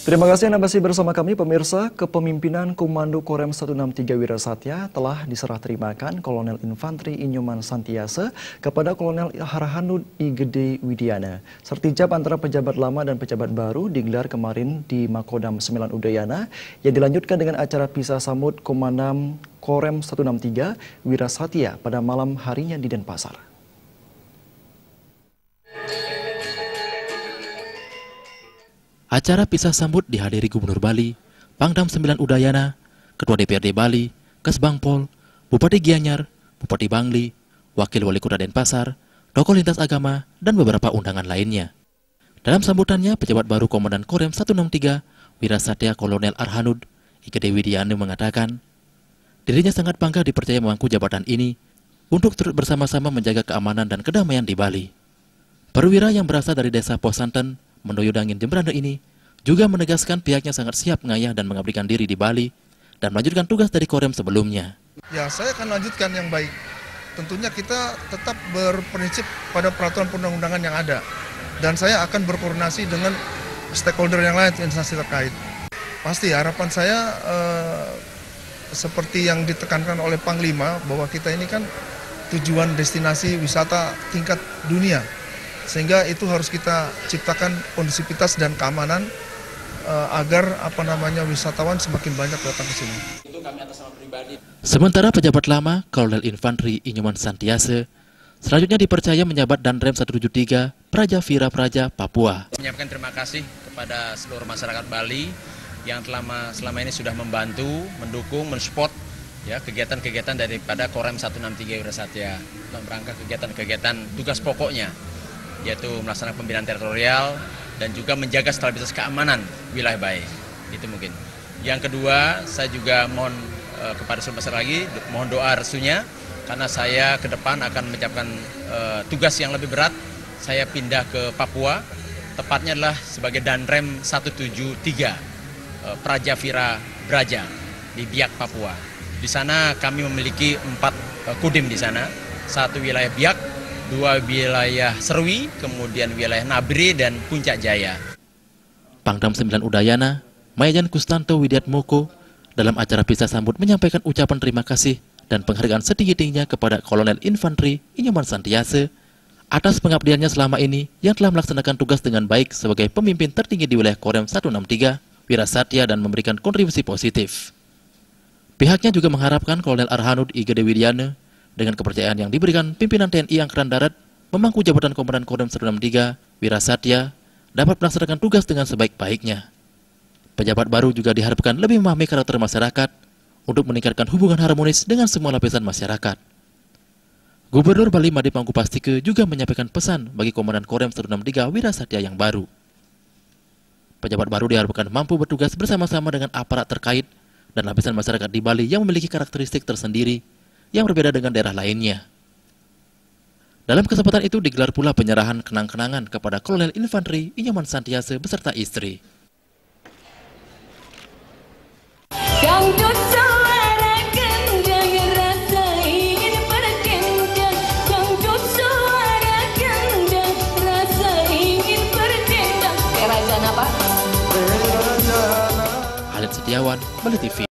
Terima kasih Anda masih bersama kami pemirsa. Kepemimpinan Komando Korem 163 Wirasatya telah diserah terimakan Kolonel Infantri Inyoman Santiase kepada Kolonel Arhanud I Gede Widiana. Sertijab antara pejabat lama dan pejabat baru digelar kemarin di Makodam 9 Udayana yang dilanjutkan dengan acara pisah sambut Komandan Korem 163 Wirasatya pada malam harinya di Denpasar. Acara pisah sambut dihadiri Gubernur Bali, Pangdam 9 Udayana, Ketua DPRD Bali, Kesbangpol, Bupati Gianyar, Bupati Bangli, Wakil Wali Kota Denpasar, tokoh lintas agama, dan beberapa undangan lainnya. Dalam sambutannya, pejabat baru Komandan Korem 163, Wirasatya Kolonel Arhanud I Gede Widiana mengatakan, dirinya sangat bangga dipercaya memangku jabatan ini untuk turut bersama-sama menjaga keamanan dan kedamaian di Bali. Perwira yang berasal dari desa Posanten, Mendoyodangin Jembrana ini juga menegaskan pihaknya sangat siap mengayah dan mengabdikan diri di Bali dan melanjutkan tugas dari Korem sebelumnya. Ya, saya akan lanjutkan yang baik. Tentunya kita tetap berprinsip pada peraturan perundang-undangan yang ada. Dan saya akan berkoordinasi dengan stakeholder yang lain, instansi terkait. Pasti harapan saya seperti yang ditekankan oleh Panglima bahwa kita ini kan tujuan destinasi wisata tingkat dunia. Sehingga itu harus kita ciptakan kondisivitas dan keamanan agar wisatawan semakin banyak datang ke sini. Sementara pejabat lama Kolonel Infantri Inyoman Santiase selanjutnya dipercaya menjabat Danrem 173 Praja Vira Praja Papua. Menyampaikan terima kasih kepada seluruh masyarakat Bali yang selama ini sudah membantu, mendukung, mensupport ya kegiatan-kegiatan daripada Korem 163 Wirasatya dalam rangka kegiatan-kegiatan tugas pokoknya, yaitu melaksanakan pembinaan teritorial dan juga menjaga stabilitas keamanan wilayah Bali. Itu mungkin. Yang kedua, saya juga mohon kepada seluruh masyarakat lagi, mohon doa restunya, karena saya ke depan akan mencapai tugas yang lebih berat. Saya pindah ke Papua, tepatnya adalah sebagai Danrem 173 Praja Vira Praja di Biak, Papua. Di sana kami memiliki 4 kodim di sana, 1 wilayah Biak, 2 wilayah Serwi, kemudian wilayah Nabri dan Puncak Jaya. Pangdam 9 Udayana, Mayajan Kustanto Widiatmoko dalam acara pisah sambut menyampaikan ucapan terima kasih dan penghargaan setinggi-tingginya kepada Kolonel Infantri Inyoman Santiase atas pengabdiannya selama ini yang telah melaksanakan tugas dengan baik sebagai pemimpin tertinggi di wilayah Korem 163 Wirasatya dan memberikan kontribusi positif. Pihaknya juga mengharapkan Kolonel Arhanud I Gede Widiana dengan kepercayaan yang diberikan pimpinan TNI Angkatan Darat memangku jabatan Komandan Korem 163 Wirasatya dapat melaksanakan tugas dengan sebaik-baiknya. Pejabat baru juga diharapkan lebih memahami karakter masyarakat untuk meningkatkan hubungan harmonis dengan semua lapisan masyarakat. Gubernur Bali Made Panggupastike juga menyampaikan pesan bagi Komandan Korem 163 Wirasatya yang baru. Pejabat baru diharapkan mampu bertugas bersama-sama dengan aparat terkait dan lapisan masyarakat di Bali yang memiliki karakteristik tersendiri yang berbeda dengan daerah lainnya. Dalam kesempatan itu digelar pula penyerahan kenang-kenangan kepada Kolonel Infantri Inyoman Santiase beserta istri. Khalid Setiawan, Bali TV.